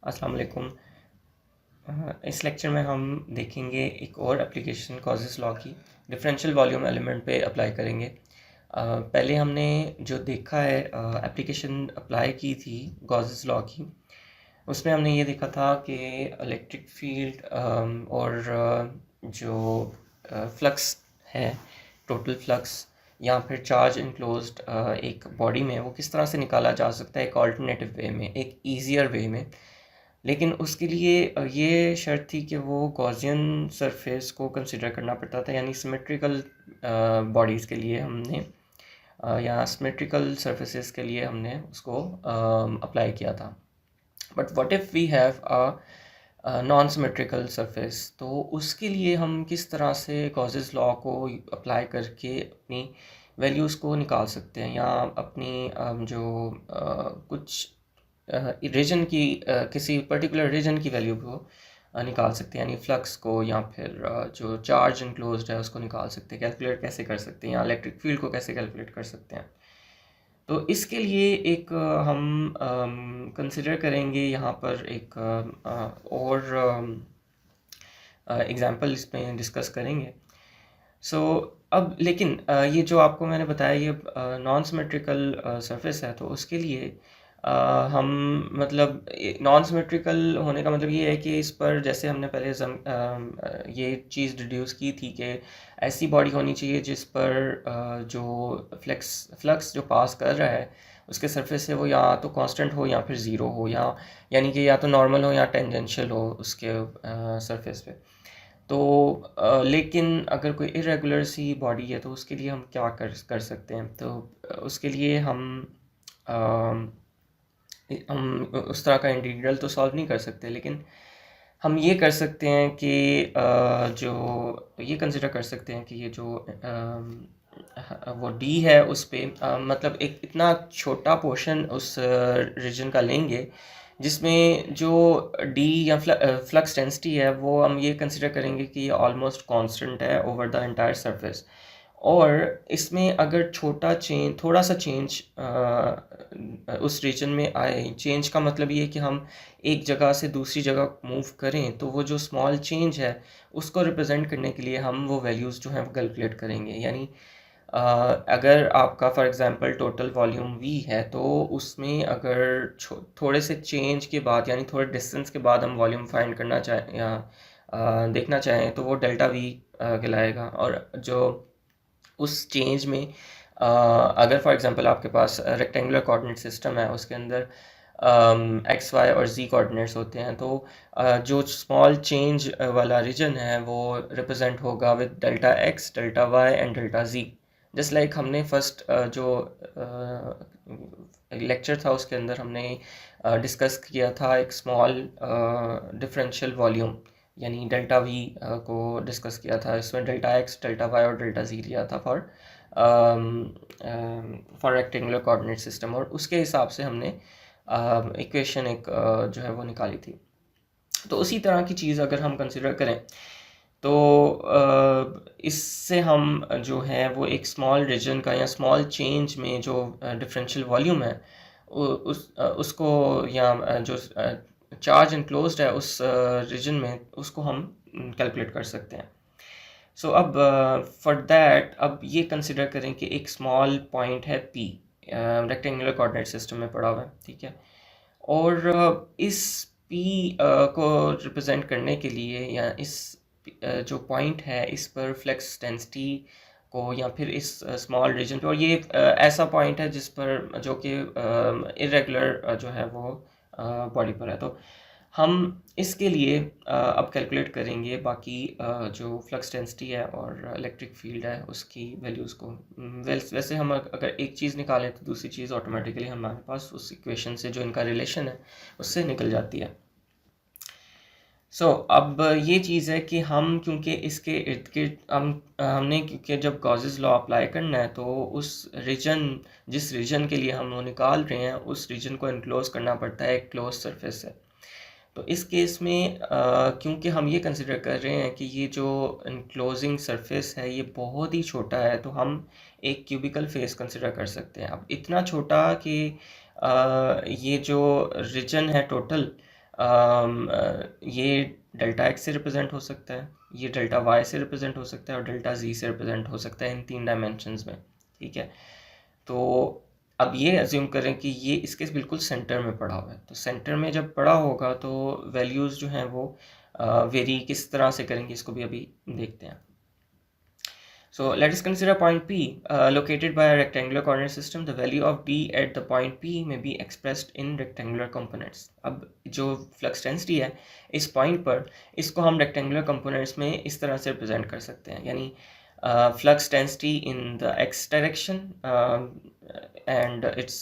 अस्सलाम वालेकुम। इस लेक्चर में हम देखेंगे एक और एप्लीकेशन कॉजेस लॉ की डिफरेंशियल वॉल्यूम एलिमेंट पे अप्लाई करेंगे। पहले हमने जो देखा है एप्लीकेशन अप्लाई की थी कॉजेस लॉ की, उसमें हमने ये देखा था कि इलेक्ट्रिक फील्ड और जो फ्लक्स है, टोटल फ्लक्स या फिर चार्ज इनक्लोज्ड एक बॉडी में, वो किस तरह से निकाला जा सकता है एक ऑल्टरनेटिव वे में, एक ईजियर वे में। लेकिन उसके लिए ये शर्त थी कि वो गॉसियन सरफेस को कंसिडर करना पड़ता था, यानी सिमेट्रिकल बॉडीज़ के लिए हमने या सिमेट्रिकल सरफेसेस के लिए हमने उसको अप्लाई किया था। But what if we have a non symmetrical surface, तो उसके लिए हम किस तरह से गॉसेस लॉ को अप्लाई करके अपनी वैल्यूज़ को निकाल सकते हैं, या अपनी जो कुछ रीजन की किसी पर्टिकुलर रीजन की वैल्यू को निकाल सकते हैं, यानी फ्लक्स को या फिर जो चार्ज इनक्लोज्ड है उसको निकाल सकते हैं, कैलकुलेट कैसे कर सकते हैं, या इलेक्ट्रिक फील्ड को कैसे कैलकुलेट कर सकते हैं। तो इसके लिए एक हम कंसिडर करेंगे यहाँ पर एक और एग्जांपल इसमें डिस्कस करेंगे। सो अब लेकिन ये जो आपको मैंने बताया ये नॉन सिमेट्रिकल सरफेस है, तो उसके लिए हम मतलब नॉन सिमेट्रिकल होने का मतलब ये है कि इस पर जैसे हमने पहले ये चीज़ डिड्यूस की थी कि ऐसी बॉडी होनी चाहिए जिस पर जो फ्लक्स जो पास कर रहा है उसके सरफेस से वो या तो कांस्टेंट हो या फिर ज़ीरो हो, या यानी कि या तो नॉर्मल हो या टेंजेंशियल हो उसके सरफेस पे। तो लेकिन अगर कोई इरेगुलर सी बॉडी है तो उसके लिए हम क्या कर कर सकते हैं। तो उसके लिए अ, हम उस तरह का इंटीग्रल तो सॉल्व नहीं कर सकते, लेकिन हम ये कर सकते हैं कि जो ये कंसिडर कर सकते हैं कि ये जो वो डी है उस पे मतलब एक इतना छोटा पोर्शन उस रीजन का लेंगे जिसमें जो डी या फ्लक्स डेंसिटी है वो हम ये कंसिडर करेंगे कि ये ऑलमोस्ट कांस्टेंट है ओवर द एंटायर सरफेस। और इसमें अगर छोटा चेंज, थोड़ा सा चेंज उस रीजन में आए, चेंज का मतलब ये कि हम एक जगह से दूसरी जगह मूव करें, तो वो जो स्मॉल चेंज है उसको रिप्रेजेंट करने के लिए हम वो वैल्यूज़ जो हैं वो कैलकुलेट करेंगे। यानी अगर आपका for example total volume v है, तो उसमें अगर थोड़े से चेंज के बाद, यानी थोड़े डिस्टेंस के बाद हम वॉल्यूम फाइंड करना चाहें या देखना चाहें, तो वो डेल्टा v कहलाएगा। और जो उस चेंज में अगर फॉर एग्जांपल आपके पास रेक्टेंगुलर कोऑर्डिनेट सिस्टम है, उसके अंदर एक्स वाई और जी कोऑर्डिनेट्स होते हैं, तो जो स्मॉल चेंज वाला रीजन है वो रिप्रेजेंट होगा with delta x, delta y and delta z. Just like हमने फर्स्ट जो लेक्चर था उसके अंदर हमने डिस्कस किया था एक स्मॉल डिफरेंशियल वॉल्यूम, यानी डेल्टा वी को डिस्कस किया था। इसमें डेल्टा एक्स, डेल्टा वाई और डेल्टा जी लिया था फॉर रेक्टेंगुलर कोऑर्डिनेट सिस्टम, और उसके हिसाब से हमने इक्वेशन एक जो है वो निकाली थी। तो उसी तरह की चीज़ अगर हम कंसिडर करें, तो इससे हम जो है वो एक स्मॉल रीजन का या स्मॉल चेंज में जो डिफरेंशियल वॉल्यूम है उसको, या जो चार्ज इनक्लोज्ड है उस रीजन में, उसको हम कैलकुलेट कर सकते हैं। सो अब फॉर दैट अब ये कंसिडर करें कि एक स्मॉल पॉइंट है P, रेक्टेंगुलर कोऑर्डिनेट सिस्टम में पड़ा हुआ है, ठीक है। और इस P को रिप्रेजेंट करने के लिए, या इस जो पॉइंट है इस पर फ्लक्स डेंसिटी को, या फिर इस स्मॉल रीजन पे, और ये ऐसा पॉइंट है जिस पर जो कि इरेगुलर जो है वो बॉडी पर है, तो हम इसके लिए अब कैलकुलेट करेंगे बाकी जो फ्लक्स डेंसिटी है और इलेक्ट्रिक फील्ड है उसकी वैल्यूज़ को। वैसे हम अगर एक चीज़ निकालें तो दूसरी चीज़ ऑटोमेटिकली हमारे पास उस इक्वेशन से जो इनका रिलेशन है उससे निकल जाती है। अब ये चीज़ है कि हम क्योंकि इसके इर्द गिर्द हमने क्योंकि जब गॉसेस लॉ अप्लाई करना है, तो उस रीजन, जिस रीजन के लिए हम वो निकाल रहे हैं, उस रीजन को इनक्लोज करना पड़ता है एक क्लोज सरफेस से। तो इस केस में क्योंकि हम ये कंसिडर कर रहे हैं कि ये जो इनक्लोजिंग सरफेस है ये बहुत ही छोटा है, तो हम एक क्यूबिकल फेस कंसिडर कर सकते हैं। अब इतना छोटा कि ये जो रीजन है टोटल ये डेल्टा एक्स से रिप्रेजेंट हो सकता है, ये डेल्टा वाई से रिप्रेजेंट हो सकता है और डेल्टा जी से रिप्रेजेंट हो सकता है इन 3 डायमेंशंस में, ठीक है। तो अब ये अज्यूम करें कि ये इसके बिल्कुल सेंटर में पड़ा हुआ है, तो सेंटर में जब पड़ा होगा तो वैल्यूज़ जो हैं वो वेरी किस तरह से करेंगे इसको भी अभी देखते हैं। So let us consider point P located by a rectangular coordinate system. The value of D at the point P may be expressed in rectangular components. अब जो flux density है इस point पर, इसको हम rectangular components में इस तरह से represent कर सकते हैं, यानी flux density in the x direction and its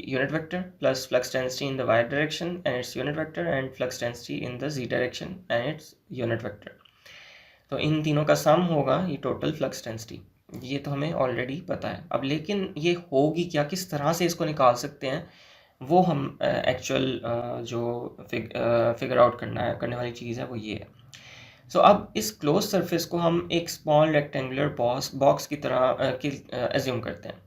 unit vector plus flux density in the y direction and its unit vector and flux density in the z direction and its unit vector. तो इन तीनों का सम होगा ये total flux density, ये तो हमें already पता है। अब लेकिन ये होगी क्या, किस तरह से इसको निकाल सकते हैं, वो हम एक्चुअल जो फिगर आउट करने वाली चीज़ है वो ये है। सो अब इस क्लोज सरफेस को हम एक स्मॉल रेक्टेंगुलर बॉक्स की तरह एज्यूम करते हैं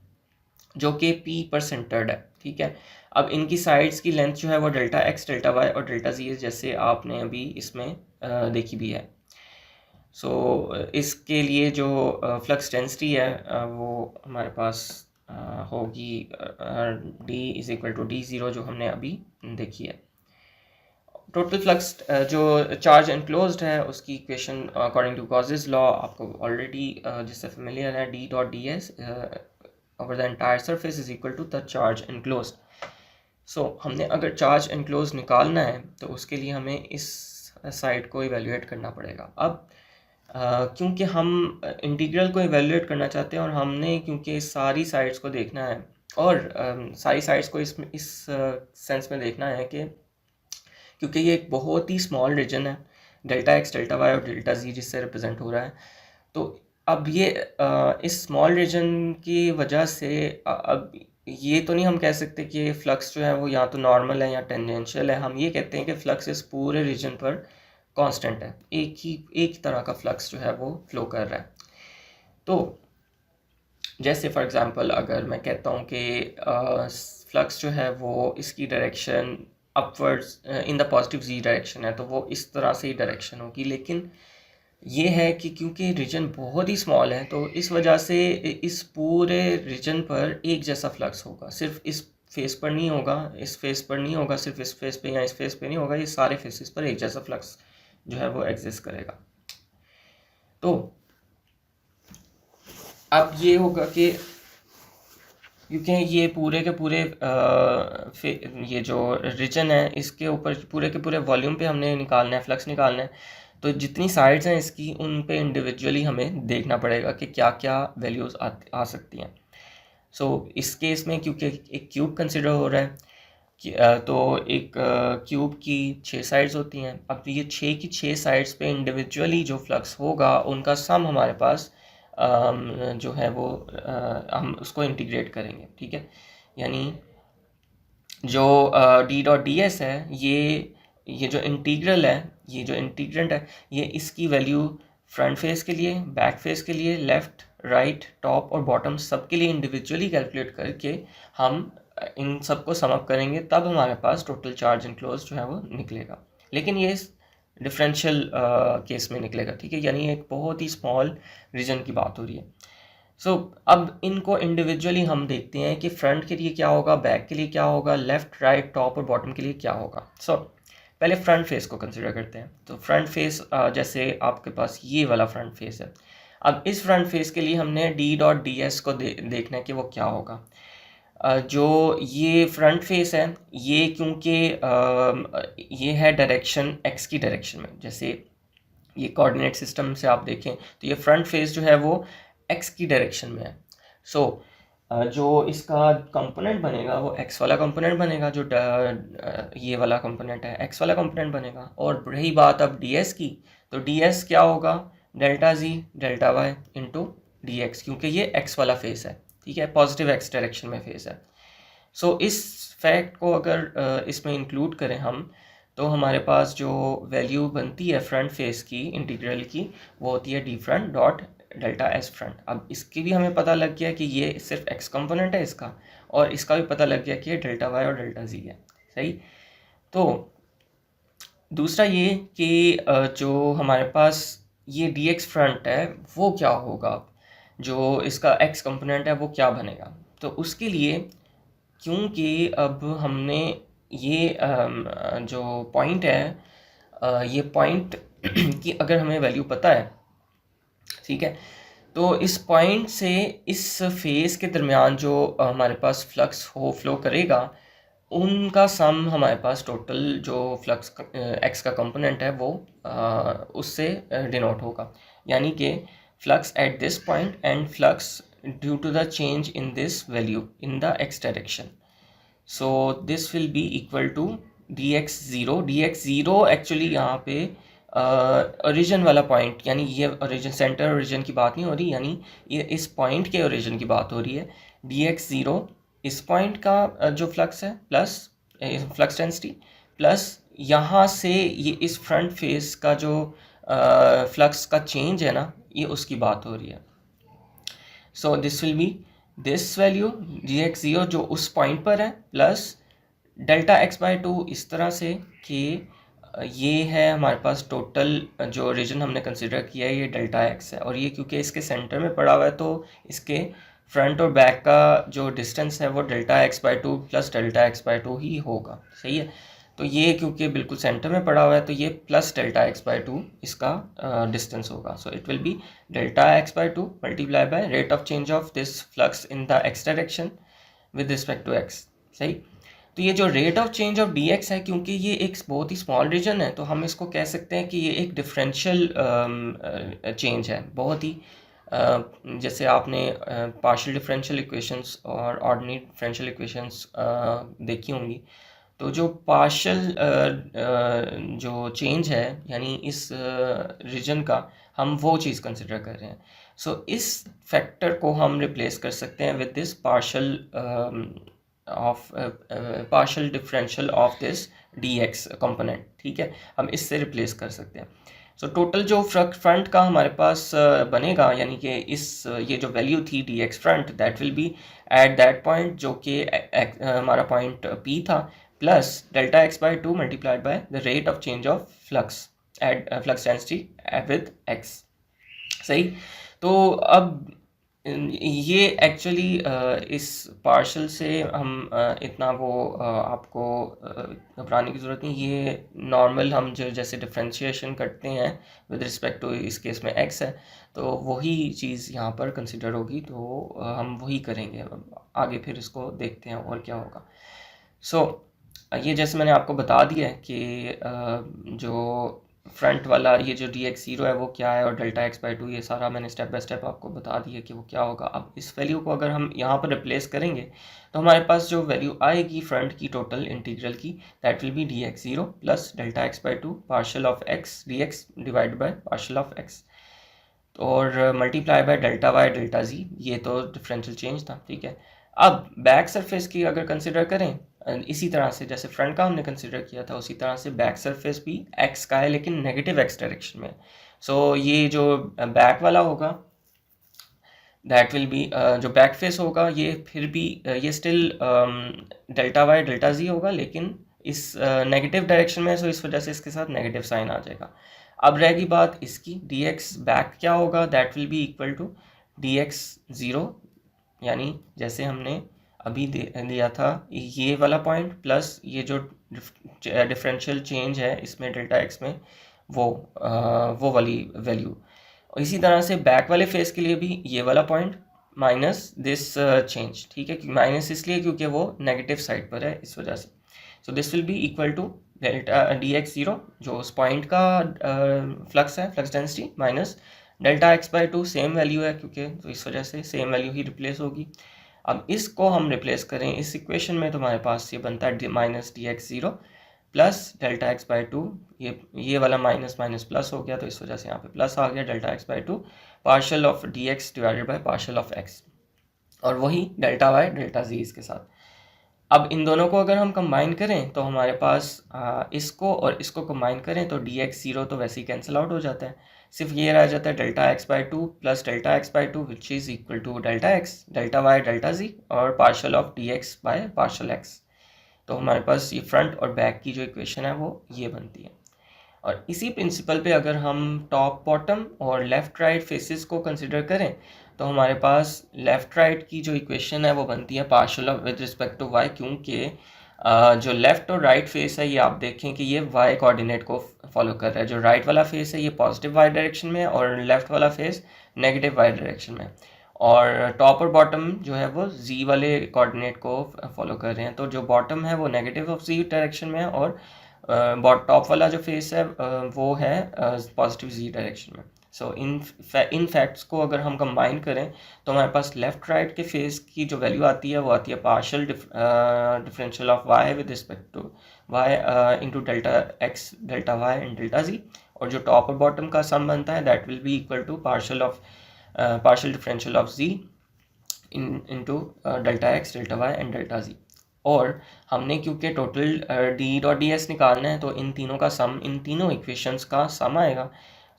जो कि पी पर सेंटर्ड है, ठीक है। अब इनकी साइड्स की लेंथ जो है वो डेल्टा एक्स, डेल्टा वाई और डेल्टा जी जैसे आपने अभी इसमें देखी भी है। सो इसके लिए जो फ्लक्स डेंसिटी है वो हमारे पास होगी D is equal to D zero, जो हमने अभी देखी है। टोटल फ्लक्स जो चार्ज एनक्लोज्ड है उसकी equation according to Gauss's law आपको ऑलरेडी जिससे फेमिलियर है, D dot D S over the entire surface is equal to the charge enclosed. So हमने अगर चार्ज एनक्लोज निकालना है तो उसके लिए हमें इस साइड को इवेल्युएट करना पड़ेगा। अब क्योंकि हम इंटीग्रल को इवेल्युएट करना चाहते हैं और हमने क्योंकि सारी साइड्स को देखना है और सारी साइड्स को इस सेंस में देखना है कि क्योंकि ये एक बहुत ही स्मॉल रीजन है, डेल्टा एक्स, डेल्टा वाई और डेल्टा जी जिससे रिप्रेजेंट हो रहा है। तो अब ये इस स्मॉल रीजन की वजह से अब ये तो नहीं हम कह सकते कि फ्लक्स जो है वो या तो नॉर्मल है या टेंजेंशियल है। हम ये कहते हैं कि फ्लक्स इस पूरे रीजन पर कांस्टेंट है, एक तरह का फ्लक्स जो है वो फ्लो कर रहा है। तो जैसे फॉर एग्जांपल अगर मैं कहता हूँ कि फ्लक्स जो है वो इसकी direction upwards in the positive z direction है, तो वो इस तरह से ही डायरेक्शन होगी। लेकिन ये है कि क्योंकि रीजन बहुत ही स्मॉल है तो इस वजह से इस पूरे रीजन पर एक जैसा फ्लक्स होगा, सिर्फ इस फेस पर नहीं होगा, इस फेस पर नहीं होगा, सिर्फ इस फेस पे या इस फेस पे नहीं होगा, ये सारे फेसेस पर एक जैसा फ्लक्स जो है वो एग्जिस्ट करेगा। तो अब ये होगा कि क्योंकि ये पूरे के पूरे ये जो रीजन है इसके ऊपर पूरे के पूरे वॉल्यूम पे हमने निकालना है, फ्लक्स निकालना है, तो जितनी साइड्स हैं इसकी उन पे इंडिविजुअली हमें देखना पड़ेगा कि क्या क्या वैल्यूज़ आ सकती हैं। सो इस केस में क्योंकि एक क्यूब कंसिडर हो रहा है तो एक क्यूब की 6 साइड्स होती हैं। अब ये 6 की 6 साइड्स पे इंडिविजुअली जो फ्लक्स होगा उनका सम हमारे पास जो है वो हम उसको इंटीग्रेट करेंगे, ठीक है। यानी जो डी डॉट डी एस है ये जो इंटीग्रल है, ये जो इंटीग्रेंट है, ये इसकी वैल्यू फ्रंट फेस के लिए, बैक फेस के लिए, लेफ़्ट, राइट, टॉप और बॉटम सब के लिए इंडिविजुअली कैलकुलेट करके हम इन सब को सम अप करेंगे, तब हमारे पास टोटल चार्ज एनक्लोज जो है वो निकलेगा। लेकिन ये डिफरेंशियल केस में निकलेगा, ठीक है, यानी एक बहुत ही स्मॉल रीजन की बात हो रही है। सो अब इनको इंडिविजुअली हम देखते हैं कि फ्रंट के लिए क्या होगा, बैक के लिए क्या होगा, लेफ़्ट, राइट, टॉप और बॉटम के लिए क्या होगा। सो पहले फ्रंट फेस को कंसिडर करते हैं। तो फ्रंट फेस जैसे आपके पास ये वाला फ्रंट फेस है। अब इस फ्रंट फेस के लिए हमने डी डॉट डी एस को देखना है कि वो क्या होगा। जो ये फ्रंट फेस है ये क्योंकि ये है डायरेक्शन एक्स की डायरेक्शन में, जैसे ये कोऑर्डिनेट सिस्टम से आप देखें तो ये फ्रंट फेस जो है वो एक्स की डायरेक्शन में है। सो जो इसका कंपोनेंट बनेगा वो एक्स वाला कंपोनेंट बनेगा, जो ये वाला कंपोनेंट है एक्स वाला कंपोनेंट बनेगा। और रही बात अब डी एस की, तो डी एस क्या होगा, delta z delta y into d x, क्योंकि ये एक्स वाला फेस है, ठीक है, पॉजिटिव एक्स डायरेक्शन में फेस है। सो इस फैक्ट को अगर इसमें इंक्लूड करें हम, तो हमारे पास जो वैल्यू बनती है फ्रंट फेस की इंटीग्रल की वो होती है D front dot delta S front. अब इसकी भी हमें पता लग गया कि ये सिर्फ एक्स कंपोनेंट है इसका, और इसका भी पता लग गया कि ये डेल्टा वाई और डेल्टा जी है, सही। तो दूसरा ये कि जो हमारे पास ये डी एक्स फ्रंट है वो क्या होगा, जो इसका एक्स कंपोनेंट है वो क्या बनेगा। तो उसके लिए क्योंकि अब हमने ये जो पॉइंट है, ये पॉइंट की अगर हमें वैल्यू पता है, ठीक है, तो इस पॉइंट से इस फेस के दरमियान जो हमारे पास फ्लक्स हो फ्लो करेगा, उनका सम हमारे पास टोटल जो फ्लक्स एक्स का कंपोनेंट है वो उससे डिनोट होगा। यानी कि flux at this point and flux due to the change in this value in the x direction. So this will be equal to d x zero. D x zero actually यहाँ पे origin वाला point, यानी ये origin centre origin की बात नहीं हो रही, यानी ये इस पॉइंट के ओरिजिन की बात हो रही है। डी एक्स ज़ीरो इस पॉइंट का जो फ्लक्स है प्लस फ्लक्स डेंसिटी, प्लस यहाँ से ये इस फ्रंट फेस का जो फ्लक्स का चेंज है ना, ये उसकी बात हो रही है। So this will B this value D x zero जो उस पॉइंट पर है, plus delta x by to इस तरह से कि ये है हमारे पास टोटल जो रीजन हमने कंसिडर किया है ये डेल्टा एक्स है, और ये क्योंकि इसके सेंटर में पड़ा हुआ है तो इसके फ्रंट और बैक का जो डिस्टेंस है वो delta x by two plus delta x by two ही होगा, सही है। तो ये क्योंकि बिल्कुल सेंटर में पड़ा हुआ है तो ये plus delta x by two इसका डिस्टेंस होगा। So it will be delta x by two multiply by rate of change of this flux in the x direction with respect to x, सही। तो ये जो rate of change of D x है, क्योंकि ये एक बहुत ही स्मॉल रीजन है तो हम इसको कह सकते हैं कि ये एक डिफरेंशियल चेंज है, बहुत ही जैसे आपने पार्शियल डिफरेंशियल इक्वेशंस और ऑर्डिनरी डिफरेंशियल इक्वेशंस देखी होंगी। तो जो पार्शियल जो चेंज है यानी इस रीजन का, हम वो चीज़ कंसिडर कर रहे हैं। सो इस फैक्टर को हम रिप्लेस कर सकते हैं with this partial of partial differential of this D x component, ठीक है, हम इससे रिप्लेस कर सकते हैं। सो टोटल जो फ्रंट का हमारे पास बनेगा, यानी कि इस ये जो वैल्यू थी d x front, that will be at that point जो कि हमारा पॉइंट पी था, plus delta x by two multiplied by the rate of change of flux at flux density with x, सही। तो अब ये एक्चुअली इस पार्शल से हम इतना वो आपको घबराने की ज़रूरत नहीं। ये नॉर्मल हम जो जैसे डिफ्रेंशिएशन करते हैं विद रिस्पेक्ट टू, इस केस में एक्स है, तो वही चीज़ यहाँ पर कंसिडर होगी, तो हम वही करेंगे आगे, फिर इसको देखते हैं और क्या होगा। सो ये जैसे मैंने आपको बता दिया है कि जो फ्रंट वाला ये जो डी एक्स ज़ीरो है वो क्या है, और डेल्टा एक्स बाई टू, ये सारा मैंने स्टेप बाय स्टेप आपको बता दिया कि वो क्या होगा। अब इस वैल्यू को अगर हम यहाँ पर रिप्लेस करेंगे तो हमारे पास जो वैल्यू आएगी फ्रंट की टोटल इंटीग्रल की, that will be D x zero plus delta x by two partial of X D X divide by partial of X, और multiply by delta Y delta Z, ये तो differential change था, ठीक है। अब back surface की अगर consider करें, इसी तरह से जैसे फ्रंट का हमने कंसिडर किया था उसी तरह से बैक सरफेस भी एक्स का है लेकिन नेगेटिव एक्स डायरेक्शन में। सो ये जो बैक वाला होगा दैट विल बी जो बैक फेस होगा ये फिर भी ये still delta Y delta z होगा लेकिन इस नेगेटिव डायरेक्शन में, सो इस वजह से इसके साथ नेगेटिव साइन आ जाएगा। अब रहेगी बात इसकी, डी एक्स बैक क्या होगा, that will be equal to d x zero, यानी जैसे हमने अभी लिया था ये वाला पॉइंट प्लस ये जो डिफरेंशियल चेंज है इसमें डेल्टा एक्स में, वो वाली वैल्यू। इसी तरह से बैक वाले फेस के लिए भी ये वाला पॉइंट माइनस दिस चेंज, ठीक है, माइनस इसलिए क्योंकि वो नेगेटिव साइड पर है इस वजह से। So this will be equal to delta d x zero जो उस पॉइंट का फ्लक्स है, flux density, minus delta x by two, same value है क्योंकि, तो इस वजह से सेम वैल्यू ही रिप्लेस होगी। अब इसको हम रिप्लेस करें इस इक्वेशन में तो हमारे पास ये बनता है minus D x zero plus delta x by to, ये वाला माइनस माइनस प्लस हो गया तो इस वजह से यहाँ पे प्लस आ गया, delta x by two partial of D x divided by partial of X, और वही डेल्टा वाई डेल्टा जी इसके साथ। अब इन दोनों को अगर हम कंबाइन करें तो हमारे पास इसको और इसको कंबाइन करें तो डी एक्स ज़ीरो तो वैसे ही कैंसिल आउट हो जाता है, सिर्फ ये रह जाता है delta x by two plus delta x by two which is equal to delta x delta Y delta जी और partial of D x by partial X. तो हमारे पास ये फ्रंट और बैक की जो इक्वेशन है वो ये बनती है। और इसी प्रिंसिपल पे अगर हम टॉप बॉटम और लेफ़्ट राइट फेसेस को कंसिडर करें तो हमारे पास लेफ़्ट राइट की जो इक्वेशन है वो बनती है partial of with respect to y, क्योंकि जो लेफ़्ट और राइट फेस है ये आप देखें कि ये वाई कोऑर्डिनेट को फॉलो कर रहा है। जो राइट वाला फेस है ये पॉजिटिव वाई डायरेक्शन में है और लेफ़्ट वाला फेस नेगेटिव वाई डायरेक्शन में, और टॉप और बॉटम जो है वो जी वाले कोऑर्डिनेट को फॉलो कर रहे हैं। तो जो बॉटम है वो नेगेटिव ऑफ जी डायरेक्शन में है और टॉप वाला जो फेस है वो है पॉजिटिव जी डायरेक्शन में। सो इन फैक्ट्स को अगर हम कंबाइन करें तो हमारे पास लेफ़्ट राइट के फेस की जो वैल्यू आती है वो आती है partial differential of y with respect to y into delta x delta y and delta जी, और जो टॉप और बॉटम का सम बनता है that will be equal to partial differential of z into delta x delta y and delta जी। और हमने क्योंकि total D dot D s निकालना है तो इन तीनों का सम, इन तीनों इक्वेशंस का सम आएगा।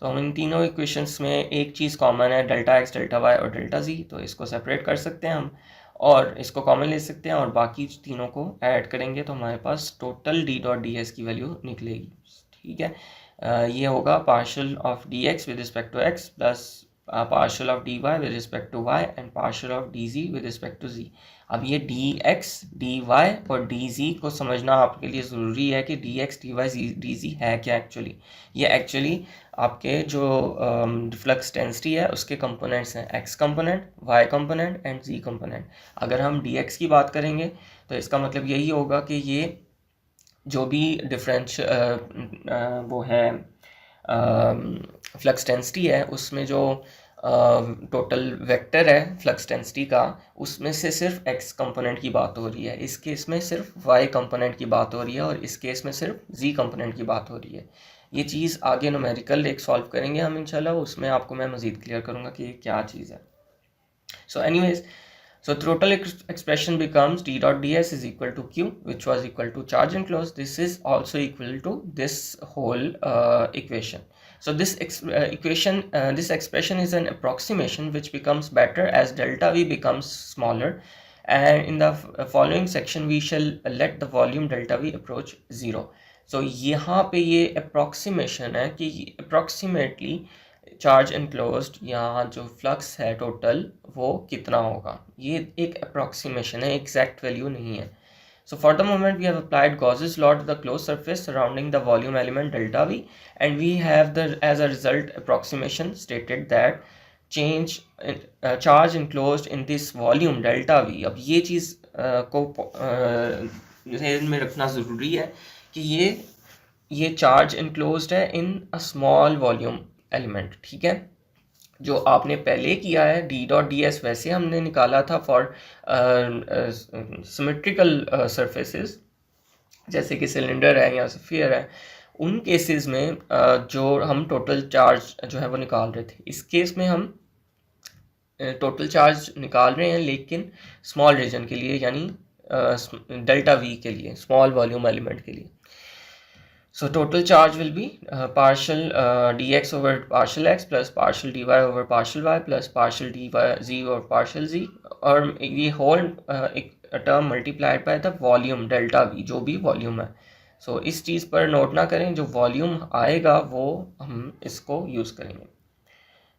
तो हम इन तीनों इक्वेशंस में एक चीज़ कॉमन है डेल्टा एक्स डेल्टा वाई और डेल्टा जी, तो इसको सेपरेट कर सकते हैं हम और इसको कॉमन ले सकते हैं और बाकी तीनों को ऐड करेंगे तो हमारे पास total D dot D S की वैल्यू निकलेगी। ठीक है, ये होगा partial of D X with respect to X plus partial of dy with respect to y and partial of dz with respect to z। अब ये dx, dy और dz को समझना आपके लिए ज़रूरी है कि dx, dy, dz है क्या एक्चुअली। ये एक्चुअली आपके जो फ्लक्स डेंसिटी है उसके कंपोनेंट्स हैं, x component, y component and z component. अगर हम dx की बात करेंगे तो इसका मतलब यही होगा कि ये जो भी डिफरेंस वो है फ्लक्स डेंसिटी है उसमें जो टोटल वेक्टर है फ्लक्स डेंसिटी का उसमें से सिर्फ x कंपोनेंट की बात हो रही है, इस केस में सिर्फ y कंपोनेंट की बात हो रही है और इस केस में सिर्फ z कंपोनेंट की बात हो रही है। ये चीज़ आगे न्यूमेरिकल एक सॉल्व करेंगे हम इंशाल्लाह, उसमें आपको मैं मज़ीद क्लियर करूँगा कि ये क्या चीज़ है। So anyways, so total expression becomes d dot ds is equal to q, which was equal to charge enclosed. This is also equal to this whole equation. So this this expression is an approximation which becomes better as delta v becomes smaller, and in the following section we shall let the volume delta v approach 0. So यहाँ पे ये approximation है कि approximately charge enclosed यहाँ जो flux है total वो कितना होगा, ये एक अप्रॉक्सीमेशन है, एग्जैक्ट वैल्यू नहीं है। So for the moment we have applied Gauss's law to the close surface surrounding the volume element delta v and we have the as a result approximation stated that change charge enclosed in this volume delta v. अब ये चीज़ को ध्यान में रखना ज़रूरी है कि ये चार्ज एनक्लोज्ड है इन अ स्मॉल वॉल्यूम एलिमेंट। ठीक है, जो आपने पहले किया है डी डॉट डी एस वैसे हमने निकाला था फॉर सिमेट्रिकल सरफेसेस जैसे कि सिलेंडर है या स्फीयर है, उन केसेस में जो हम टोटल चार्ज जो है वो निकाल रहे थे, इस केस में हम टोटल चार्ज निकाल रहे हैं लेकिन स्मॉल रीजन के लिए, यानी डेल्टा वी के लिए, स्मॉल वॉल्यूम एलिमेंट के लिए। So total charge will be partial dx over partial x plus partial dy over partial y plus partial dy z over partial z, और ये whole term multiplied by the volume delta v, जो भी volume है। So इस चीज़ पर note ना करें, जो वॉल्यूम आएगा वो हम इसको यूज़ करेंगे।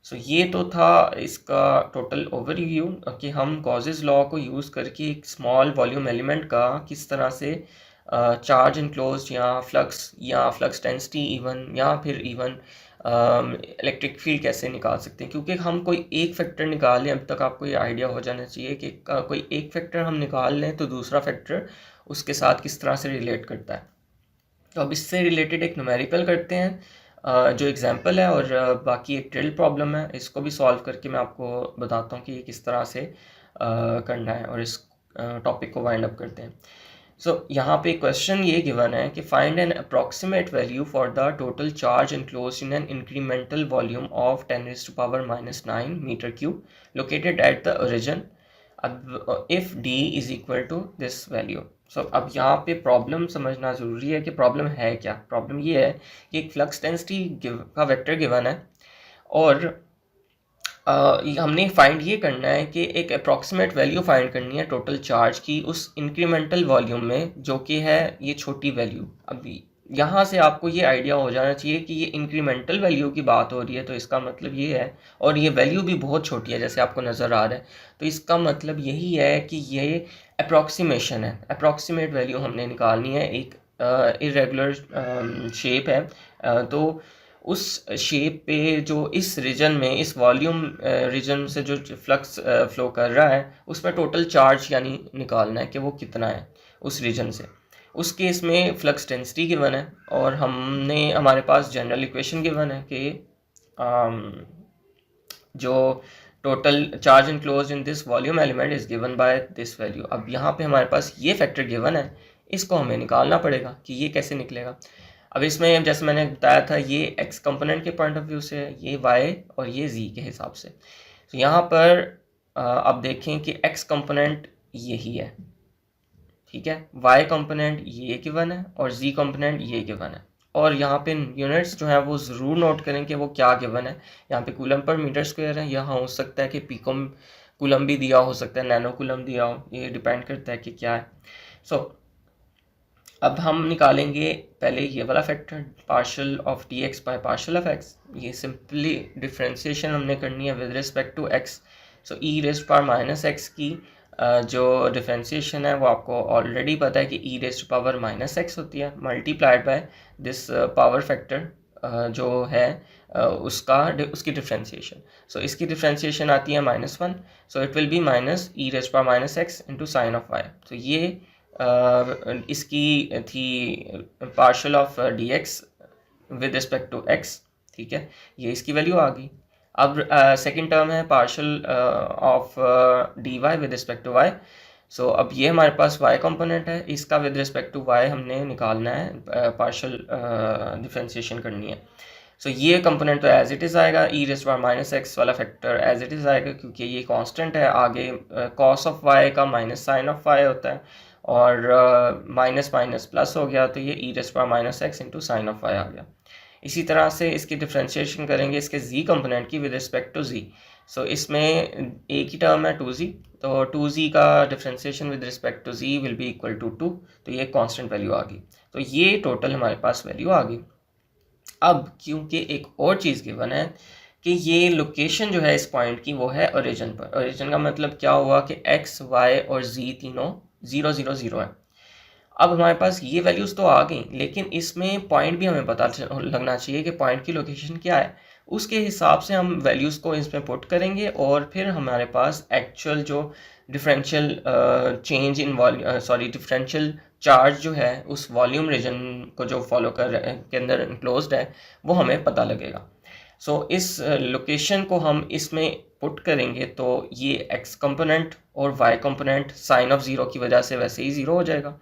So ये तो था इसका टोटल ओवरव्यू कि हम गॉसेस लॉ को यूज़ करके एक स्मॉल वॉल्यूम एलिमेंट का किस तरह से चार्ज इनक्लोज या फ्लक्स डेंसिटी इवन या फिर इवन इलेक्ट्रिक फील्ड कैसे निकाल सकते हैं। क्योंकि हम कोई एक फैक्टर निकाल लें, अब तक आपको ये आइडिया हो जाना चाहिए कि कोई एक फैक्टर हम निकाल लें तो दूसरा फैक्टर उसके साथ किस तरह से रिलेट करता है। तो अब इससे रिलेटेड एक न्यूमेरिकल करते हैं जो एग्जांपल है, और बाकी एक ड्रिल प्रॉब्लम है, इसको भी सॉल्व करके मैं आपको बताता हूँ कि ये किस तरह से करना है, और इस टॉपिक को वाइंड अप करते हैं। सो यहाँ पे क्वेश्चन ये गिवन है कि find an approximate value for the total charge enclosed in an incremental volume of 10⁻⁻⁹ metre cube located at the origin अब if d is equal to this value. So अब यहाँ पे प्रॉब्लम समझना ज़रूरी है कि प्रॉब्लम है क्या। प्रॉब्लम ये है कि एक फ्लक्स डेंसिटी का वेक्टर गिवन है और हमने फाइंड ये करना है कि एक अप्रॉक्सीमेट वैल्यू फाइंड करनी है टोटल चार्ज की उस इंक्रीमेंटल वॉल्यूम में, जो कि है ये छोटी वैल्यू। अभी यहाँ से आपको ये आइडिया हो जाना चाहिए कि ये इंक्रीमेंटल वैल्यू की बात हो रही है, तो इसका मतलब ये है, और ये वैल्यू भी बहुत छोटी है जैसे आपको नज़र आ रहा है, तो इसका मतलब यही है कि ये अप्रॉक्सीमेशन है, अप्रॉक्सीमेट वैल्यू हमने निकालनी है। एक इरेगुलर शेप है, तो उस शेप पे जो इस रीजन में, इस वॉल्यूम रीजन से जो फ्लक्स फ्लो कर रहा है, उसमें टोटल चार्ज यानी निकालना है कि वो कितना है उस रीजन से। उस केस में फ्लक्स डेंसिटी गिवन है, और हमारे पास जनरल इक्वेशन गिवन है कि जो total charge enclose in this volume element is given by this value. अब यहाँ पे हमारे पास ये फैक्टर गिवन है, इसको हमें निकालना पड़ेगा कि ये कैसे निकलेगा। अब इसमें जैसे मैंने बताया था, ये एक्स कंपोनेंट के पॉइंट ऑफ व्यू से है, ये वाई और ये जी के हिसाब से। तो यहाँ पर अब देखें कि एक्स कंपोनेंट यही है, ठीक है, वाई कंपोनेंट ये गिवन है और जी कंपोनेंट ये गिवन है। और यहाँ पे यूनिट्स जो है वो ज़रूर नोट करें कि वो क्या गिवन है। यहाँ पे कूलम पर मीटर स्क्वायर है, यहाँ हो सकता है कि पिकोम कूलम भी दिया हो सकता है, नैनो कूलम दिया हो, ये डिपेंड करता है कि क्या है। सो अब हम निकालेंगे पहले ये वाला factor, partial of D x by partial of x. ये सिंपली डिफ्रेंसिएशन हमने करनी है with respect to x. So e rest power minus x की जो डिफ्रेंसिएशन है वो आपको ऑलरेडी पता है कि ई रेस्ट पावर माइनस एक्स होती है, multiplied by this power factor जो है उसकी डिफ्रेंसिएशन। सो इसकी डिफ्रेंसिएशन आती है -1, so it will be minus e rest power minus x into sine of Y. तो ये इसकी थी partial of D X with respect to X, ठीक है, ये इसकी वैल्यू आ गई। अब सेकंड टर्म है partial of D Y with respect to Y. So अब ये हमारे पास y कंपोनेंट है, इसका विद रिस्पेक्ट टू y हमने निकालना है, पार्शियल डिफरेंशिएशन करनी है। सो ये कंपोनेंट तो एज इट इज़ आएगा, ई रेज़ पावर माइनस एक्स वाला फैक्टर एज इट इज़ आएगा क्योंकि ये कांस्टेंट है। आगे कॉस ऑफ y का माइनस साइन ऑफ y होता है, और माइनस माइनस प्लस हो गया, तो ये e raise power minus x into sine of y आ गया। इसी तरह से इसकी डिफ्रेंशिएशन करेंगे इसके z कंपोनेंट की with respect to z। So इसमें एक ही टर्म है 2z, तो 2z का differentiation with respect to z will be equal to 2, तो ये कांस्टेंट वैल्यू आ गई। तो ये टोटल हमारे पास वैल्यू आ गई। अब क्योंकि एक और चीज़ गिवन है कि ये लोकेशन जो है इस पॉइंट की वो है ओरिजिन पर। ओरिजिन का मतलब क्या हुआ कि x, y और z तीनों 0 0 0 है। अब हमारे पास ये वैल्यूज़ तो आ गई, लेकिन इसमें पॉइंट भी हमें पता लगना चाहिए कि पॉइंट की लोकेशन क्या है। उसके हिसाब से हम वैल्यूज़ को इसमें पुट करेंगे, और फिर हमारे पास एक्चुअल जो differential change in differential charge जो है उस वॉल्यूम रीजन को जो फॉलो के अंदर इनक्लोज्ड है वो हमें पता लगेगा। सो इस लोकेशन को हम इसमें पुट करेंगे तो ये एक्स कंपोनेंट और y component sine of zero की वजह से वैसे ही ज़ीरो हो जाएगा,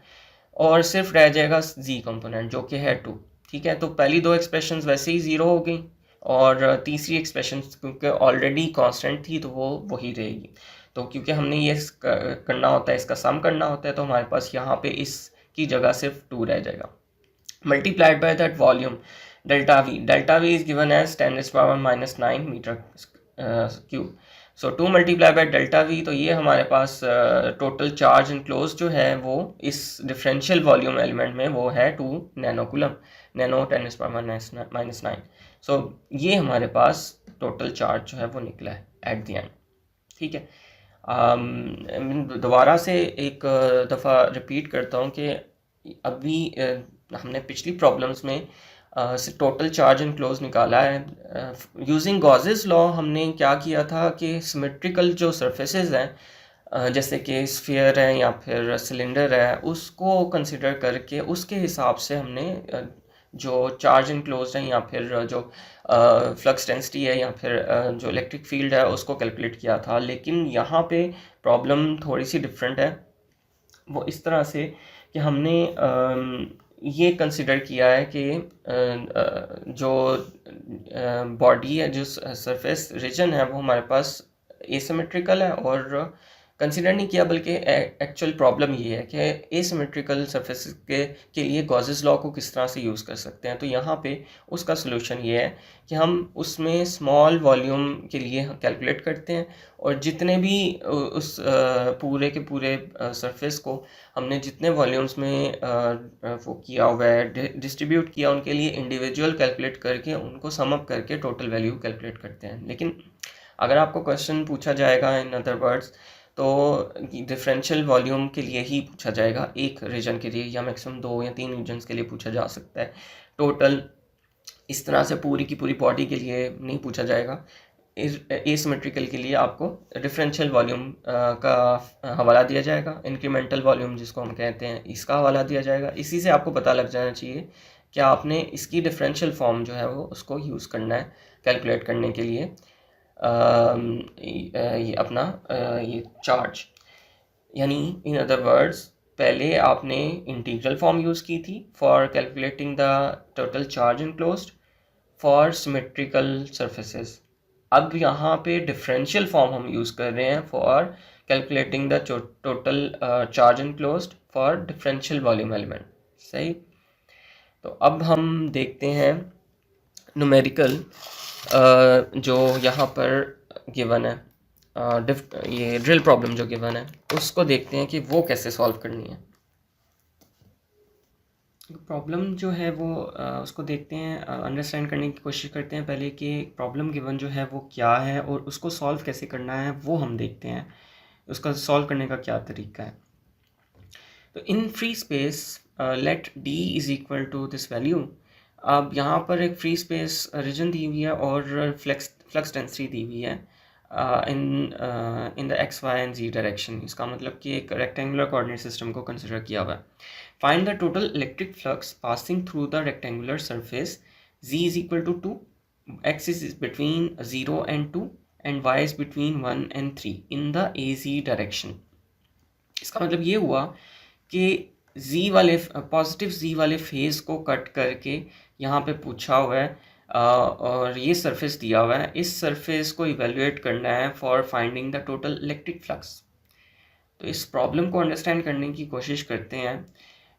और सिर्फ रह जाएगा जी कंपोनेंट जो कि है 2, ठीक है। तो पहली दो एक्सप्रेशंस वैसे ही ज़ीरो हो गई, और तीसरी एक्सप्रेशन क्योंकि ऑलरेडी कांस्टेंट थी तो वो वही रहेगी। तो क्योंकि हमने ये करना होता है, इसका सम करना होता है, तो हमारे पास यहाँ पे इसकी जगह सिर्फ 2 रह जाएगा, multiplied by that volume delta v is given as 10⁻⁹ metre cube. So 2 multiply by delta v, तो ये हमारे पास टोटल चार्ज इनक्लोज जो है वो इस डिफरेंशियल वॉल्यूम एलिमेंट में वो है 2 नैनो कूलम, नैनो 10⁻⁹ सो ये हमारे पास टोटल चार्ज जो है वो निकला है एट द एंड, ठीक है। दोबारा से एक दफ़ा रिपीट करता हूँ कि अभी हमने पिछली प्रॉब्लम्स में से टोटल चार्ज इनक्लोज निकाला है यूजिंग गॉसेस लॉ। हमने क्या किया था कि सिमेट्रिकल जो सरफेसेस हैं जैसे कि स्फीयर है या फिर सिलेंडर है, उसको कंसिडर करके उसके हिसाब से हमने जो चार्ज इनक्लोज है या फिर जो फ्लक्स डेंसिटी है या फिर जो इलेक्ट्रिक फील्ड है उसको कैलकुलेट किया था। लेकिन यहाँ पे प्रॉब्लम थोड़ी सी डिफरेंट है, वो इस तरह से कि हमने ये कंसिडर किया है कि जो बॉडी है, जो सरफेस रीजन है वो हमारे पास एसिमेट्रिकल है, और कंसिडर नहीं किया, बल्कि एक्चुअल प्रॉब्लम ये है कि एसिमेट्रिकल सरफेस के लिए गॉसेस लॉ को किस तरह से यूज़ कर सकते हैं। तो यहाँ पे उसका सोल्यूशन ये है कि हम उसमें स्मॉल वॉल्यूम के लिए कैलकुलेट करते हैं, और जितने भी उस पूरे के पूरे सरफेस को हमने जितने वॉल्यूम्स में वो किया हुआ है, डिस्ट्रीब्यूट किया, उनके लिए इंडिविजुअल कैलकुलेट करके उनको सम अप करके टोटल वैल्यू कैलकुलेट करते हैं। लेकिन अगर आपको क्वेश्चन पूछा जाएगा इन अदर वर्ड्स, तो डिफरेंशियल वॉल्यूम के लिए ही पूछा जाएगा, एक रीजन के लिए, या मैक्सिमम 2 या 3 रीजन्स के लिए पूछा जा सकता है। टोटल इस तरह से पूरी की पूरी बॉडी के लिए नहीं पूछा जाएगा। एसिमेट्रिकल के लिए आपको डिफरेंशियल वॉल्यूम का हवाला दिया जाएगा, इंक्रीमेंटल वॉल्यूम जिसको हम कहते हैं, इसका हवाला दिया जाएगा। इसी से आपको पता लग जाना चाहिए कि आपने इसकी डिफरेंशियल फॉर्म जो है वो उसको यूज़ करना है कैलकुलेट करने के लिए ये अपना ये चार्ज। यानी इन अदर वर्ड्स, पहले आपने इंटीग्रल फॉर्म यूज़ की थी for calculating the total charge enclosed for symmetrical surfaces. अब यहाँ पे डिफरेंशियल फॉर्म हम यूज़ कर रहे हैं for calculating the total charge enclosed for differential volume element. सही। तो अब हम देखते हैं न्यूमेरिकल जो यहाँ पर गिवन है, ये ड्रिल प्रॉब्लम जो गिवन है, उसको देखते हैं कि वो कैसे सॉल्व करनी है। प्रॉब्लम जो है वो उसको देखते हैं, अंडरस्टैंड करने की कोशिश करते हैं पहले कि प्रॉब्लम गिवन जो है वो क्या है और उसको सॉल्व कैसे करना है, वो हम देखते हैं उसका सॉल्व करने का क्या तरीका है। तो in free space let D is equal to this value. अब यहाँ पर एक फ्री स्पेस रीजन दी हुई है और फ्लक्स डेंसिटी दी हुई है in the x Y and z direction. इसका मतलब कि एक रेक्टेंगुलर कोऑर्डिनेट सिस्टम को कंसिडर किया हुआ है। Find the total electric flux passing through the rectangular surface, z is equal to 2, x is between 0 and 2 and y is between 1 and 3 in the az direction। इसका मतलब ये हुआ कि z वाले पॉजिटिव z वाले फेज को cut करके यहाँ पे पूछा हुआ है और ये सरफेस दिया हुआ है, इस सरफेस को इवेल्युएट करना है for finding the total electric flux. तो इस प्रॉब्लम को अंडरस्टैंड करने की कोशिश करते हैं।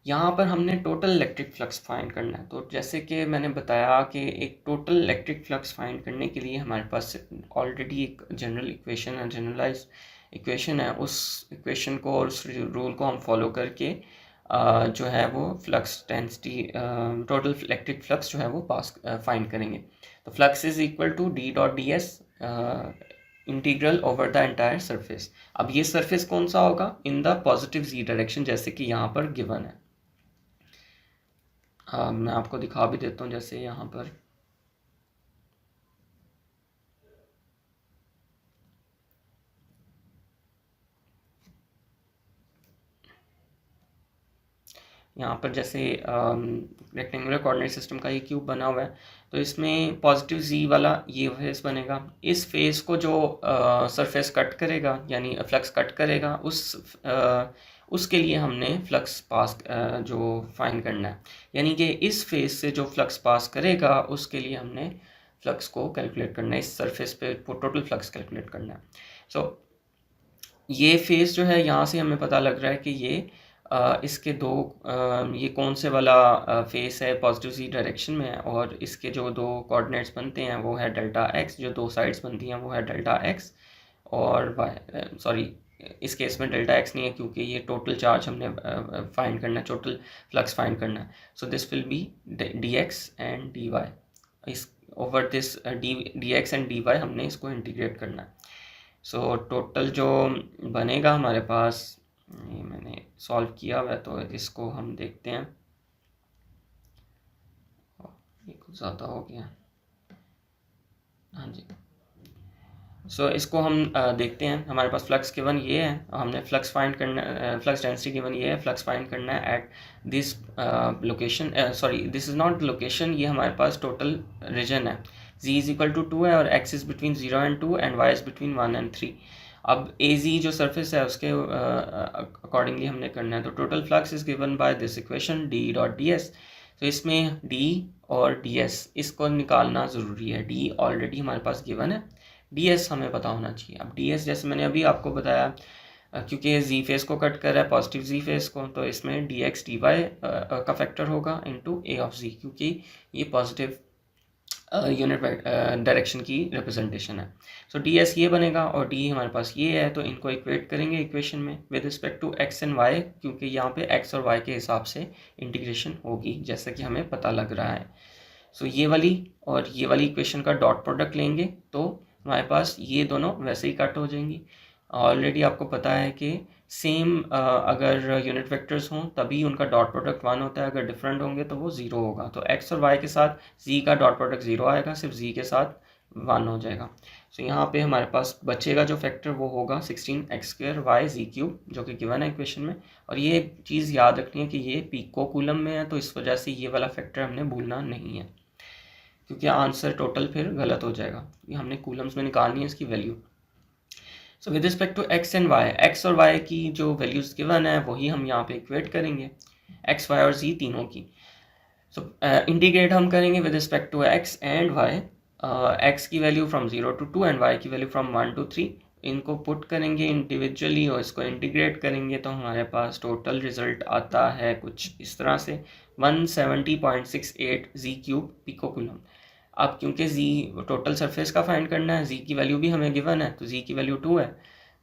यहाँ पर हमने टोटल इलेक्ट्रिक फ्लक्स फाइंड करना है। तो जैसे कि मैंने बताया कि एक टोटल इलेक्ट्रिक फ्लक्स फाइंड करने के लिए हमारे पास ऑलरेडी एक जनरल इक्वेशन है, जनरलाइज इक्वेशन है। उस इक्वेशन को और उस रूल को हम फॉलो करके जो है वो flux density, total electric flux जो है वो पास फाइंड करेंगे। तो flux is equal to d dot D s integral over the entire surface. अब ये सरफेस कौन सा होगा? In the positive z direction, जैसे कि यहाँ पर गिवन है। मैं आपको दिखा भी देता हूँ, जैसे यहाँ पर जैसे रेक्टेंगुलर कोऑर्डिनेट सिस्टम का ये क्यूब बना हुआ है, तो इसमें पॉजिटिव जी वाला ये फेस बनेगा। इस फेस को जो सरफेस कट करेगा, यानी फ्लक्स कट करेगा, उसके लिए हमने फ्लक्स पास जो फाइंड करना है, यानी कि इस फेस से जो फ्लक्स पास करेगा उसके लिए हमने फ्लक्स को कैलकुलेट करना है, इस सरफेस पे टोटल फ्लक्स कैलकुलेट करना है। सो ये फेस जो है, यहाँ से हमें पता लग रहा है कि ये इसके दो ये कौन से वाला फेस है, पॉजिटिव जी डायरेक्शन में है, और इसके जो दो कोऑर्डिनेट्स बनते हैं वो है डेल्टा एक्स, जो दो साइड्स बनती हैं वो है डेल्टा एक्स और वाई। सॉरी, इस केस में डेल्टा एक्स नहीं है क्योंकि ये टोटल चार्ज हमने फाइंड करना है, टोटल फ्लक्स फाइंड करना है। So this will be D X and D Y. इस over this D X and D Y हमने इसको इंटीग्रेट करना है। सो टोटल जो बनेगा हमारे पास, ये मैंने सॉल्व किया हुआ है, तो इसको हम देखते हैं। ये कुछ ज़्यादा हो गया, हाँ जी। सो इसको हम देखते हैं। हमारे पास फ्लक्स गिवन ये है, हमने फ्लक्स फाइंड करना, फ्लक्स डेंसिटी गिवन ये है, फ्लक्स फाइंड करना है at this location. Sorry, this is not location, ये हमारे पास टोटल रीजन है। z इज इक्वल टू 2 है और x is between 0 and 2 and y is between 1 and 3। अब AZ जो सरफेस है उसके अकॉर्डिंगली हमने करना है। तो total flux is given by this equation D dot D S. तो इसमें D और DS इसको निकालना ज़रूरी है। D ऑलरेडी हमारे पास गिवन है, DS हमें पता होना चाहिए। अब DS जैसे मैंने अभी आपको बताया, क्योंकि जी फेस को कट कर रहा है पॉजिटिव जी फेस को, तो इसमें डी एक्स डी वाई का फैक्टर होगा इंटू ए ऑफ जी, क्योंकि ये पॉजिटिव यूनिट डायरेक्शन की रिप्रेजेंटेशन है। सो डी एस ये बनेगा और डी हमारे पास ये है, तो इनको इक्वेट करेंगे इक्वेशन में with respect to x and y, क्योंकि यहाँ पे एक्स और वाई के हिसाब से इंटीग्रेशन होगी जैसा कि हमें पता लग रहा है। सो ये वाली और ये वाली इक्वेशन का डॉट प्रोडक्ट लेंगे तो हमारे पास ये दोनों वैसे ही कट हो जाएंगी। ऑलरेडी आपको पता है कि सेम अगर यूनिट वेक्टर्स हों तभी उनका डॉट प्रोडक्ट 1 होता है, अगर डिफरेंट होंगे तो वो 0 होगा। तो x और y के साथ z का डॉट प्रोडक्ट 0 आएगा, सिर्फ z के साथ 1 हो जाएगा। सो यहाँ पे हमारे पास बचेगा जो फैक्टर वो होगा 16x² y z³ जो कि गिवन है इक्वेशन में। और ये चीज़ याद रखनी है कि ये पिको कूलम में है, तो इस वजह से ये वाला फैक्टर हमने भूलना नहीं है, क्योंकि आंसर टोटल फिर गलत हो जाएगा। ये हमने कूलम्स में निकालनी है इसकी वैल्यू। So with respect to x and Y, x और वाई की जो वैल्यूज़ गिवन है वही हम यहाँ पे इक्वेट करेंगे, एक्स वाई और जी तीनों की। सो इंटीग्रेट हम करेंगे with respect to x and Y, X की value from 0 to 2 and Y की वैल्यू फ्रॉम 1 to 3। इनको पुट करेंगे इंडिविजुअली और इसको इंटीग्रेट करेंगे तो हमारे पास टोटल रिजल्ट आता है कुछ इस तरह से 170.68 z³ पिको कूलम। अब क्योंकि z टोटल सरफेस का फाइंड करना है, z की वैल्यू भी हमें गिवन है, तो z की वैल्यू 2 है,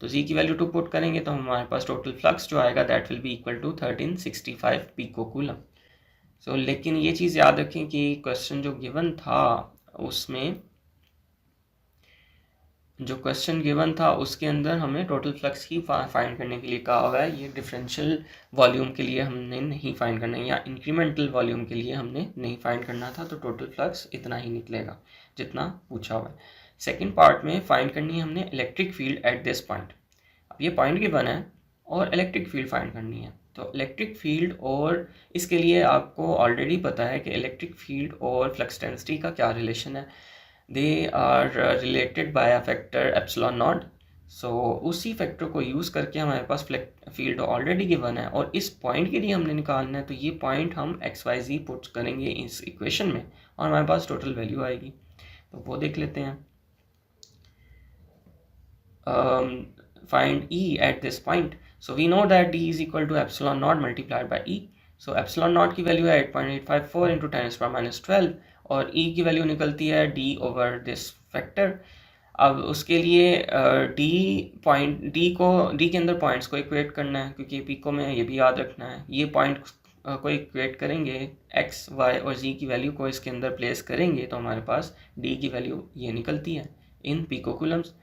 तो z की वैल्यू 2 पुट करेंगे तो हमारे पास टोटल फ्लक्स जो आएगा that will be equal to 1365 pico coulomb. So लेकिन ये चीज़ याद रखें कि क्वेश्चन जो गिवन था उसमें उसके अंदर हमें टोटल फ्लक्स ही फाइंड करने के लिए कहा हुआ है। ये डिफरेंशियल वॉल्यूम के लिए हमने नहीं फाइंड करना है, या इंक्रीमेंटल वॉल्यूम के लिए हमने नहीं फाइंड करना था, तो टोटल फ्लक्स इतना ही निकलेगा जितना पूछा हुआ है। सेकेंड पार्ट में फाइंड करनी है हमने electric field at this point. अब ये पॉइंट गिवन है और इलेक्ट्रिक फील्ड फाइंड करनी है, तो इलेक्ट्रिक फील्ड, और इसके लिए आपको ऑलरेडी पता है कि इलेक्ट्रिक फील्ड और फ्लक्स डेंसिटी का क्या रिलेशन है। They are related by a factor epsilon naught. So उसी फैक्टर को यूज़ करके हमारे पास फील्ड ऑलरेडी गिवन है और इस पॉइंट के लिए हमने निकालना है, तो ये पॉइंट हम एक्स वाई जी पुट करेंगे इस इक्वेशन में और हमारे पास टोटल वैल्यू आएगी। तो वो देख लेते हैं। Find E at this point. So we know that D is equal to epsilon naught multiplied by E. So epsilon naught की वैल्यू है 8.854 into 10⁻12 और E की वैल्यू निकलती है D over this factor। अब उसके लिए D के अंदर पॉइंट्स को इक्वेट करना है, क्योंकि पिको में ये भी याद रखना है। ये पॉइंट को इक्वेट करेंगे, x, y और z की वैल्यू को इसके अंदर प्लेस करेंगे तो हमारे पास D की वैल्यू ये निकलती है इन पिको कूलम्स।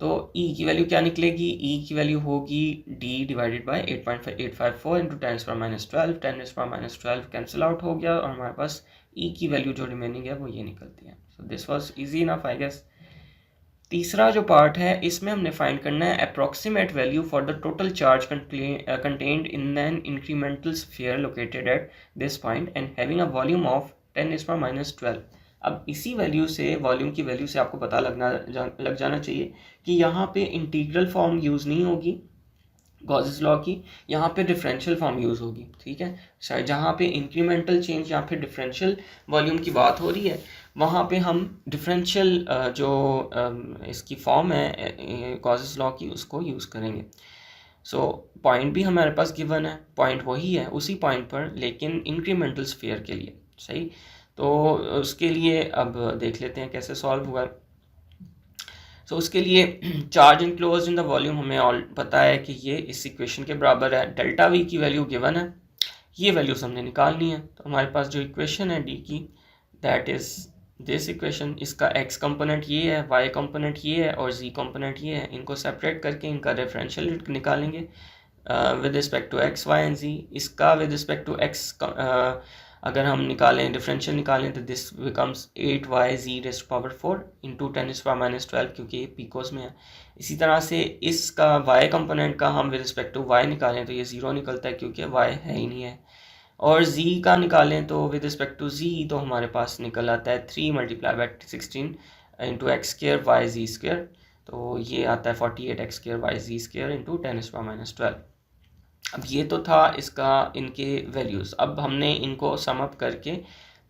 तो E की वैल्यू क्या निकलेगी? E की वैल्यू होगी D divided by 8.854 into 10⁻12। 10⁻12 cancel out हो गया और हमारे पास E की वैल्यू जो रिमेनिंग है वो ये निकलती है। So this was easy enough I guess. तीसरा जो पार्ट है इसमें हमने फाइंड करना है approximate value for the total charge contained in an incremental sphere located eight this point and having a volume of 10⁻12। अब इसी वैल्यू से, वॉल्यूम की वैल्यू से आपको पता लग जाना चाहिए कि यहाँ पे इंटीग्रल फॉर्म यूज़ नहीं होगी गॉसेस लॉ की, यहाँ पे डिफरेंशियल फॉर्म यूज़ होगी। ठीक है, शायद जहाँ पे इंक्रीमेंटल चेंज या फिर डिफरेंशियल वॉल्यूम की बात हो रही है वहाँ पे हम डिफरेंशियल जो इसकी फॉर्म है गॉसेस लॉ की उसको यूज़ करेंगे। सो पॉइंट भी हमारे पास गिवन है, पॉइंट वही है उसी पॉइंट पर, लेकिन इंक्रीमेंटल स्फीयर के लिए। सही, तो उसके लिए अब देख लेते हैं कैसे सॉल्व हुआ है। सो उसके लिए charge enclose in the volume हमें ऑल पता है कि ये इस इक्वेशन के बराबर है। डेल्टा वी की वैल्यू गिवन है, ये वैल्यूज हमने निकालनी है। तो हमारे पास जो इक्वेशन है डी की दैट इज़ दिस इक्वेशन, इसका एक्स कंपोनेंट ये है, वाई कंपोनेंट ये है और जी कंपोनेंट ये है। इनको सेपरेट करके इनका डिफरेंशियल निकालेंगे with respect to X, Y and Z. इसका विद रिस्पेक्ट टू एक्स अगर हम निकालें, डिफरेंशियल निकालें, तो दिस बिकम्स 8yz⁴ इंटू 10⁻12 क्योंकि ये पिकोस में है। इसी तरह से इसका y कंपोनेंट का हम विद रिस्पेक्ट टू y निकालें तो ये 0 निकलता है क्योंकि y है ही नहीं है। और z का निकालें तो विद रिस्पेक्ट टू z तो हमारे पास निकल आता है 3 × 16 इंटू x² yz², तो ये आता है 48x² yz² इंटू 10⁻12। अब ये तो था इसका इनके वैल्यूज़। अब हमने इनको सम अप करके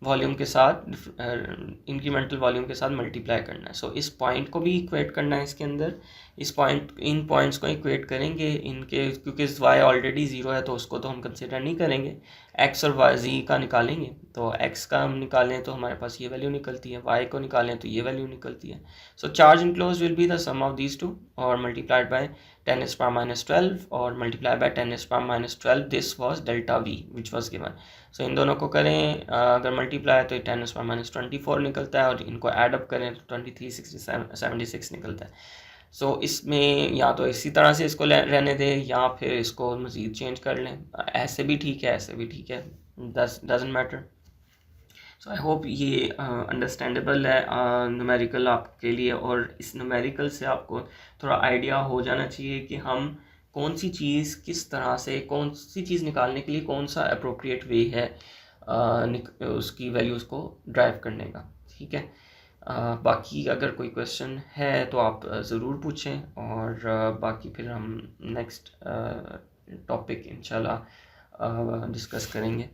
वॉल्यूम के साथ इंक्रीमेंटल वॉल्यूम के साथ मल्टीप्लाई करना है। सो इस पॉइंट को भी इक्वेट करना है इसके अंदर, इन पॉइंट्स को इक्वेट करेंगे इनके, क्योंकि y ऑलरेडी 0 है तो उसको तो हम कंसिडर नहीं करेंगे। x और y z का निकालेंगे, तो x का हम निकालें तो हमारे पास ये वैल्यू निकलती है, y को निकालें तो ये वैल्यू निकलती है। So charge enclose will be the sum of these two और मल्टीप्लाइड बाय 10⁻⁻12 और multiply by 10⁻⁻12, this was delta v which was given. So इन दोनों को करें, अगर मल्टीप्लाई तो 10⁻⁻24 निकलता है और इनको ऐड अप करें तो 2376 निकलता है। सो इसमें या तो इसी तरह से इसको रहने दें या फिर इसको मज़ीद चेंज कर लें, ऐसे भी ठीक है ऐसे भी ठीक है, doesn't matter. So I hope ये अंडरस्टैंडेबल है न्यूमेरिकल आपके लिए, और इस न्यूमेरिकल से आपको थोड़ा आइडिया हो जाना चाहिए कि हम कौन सी चीज़ किस तरह से, कौन सी चीज़ निकालने के लिए कौन सा अप्रोप्रिएट वे है उसकी वैल्यूज़ को ड्राइव करने का। ठीक है, बाकी अगर कोई क्वेश्चन है तो आप ज़रूर पूछें, और बाकी फिर हम नेक्स्ट टॉपिक इंशाल्लाह डिस्कस करेंगे।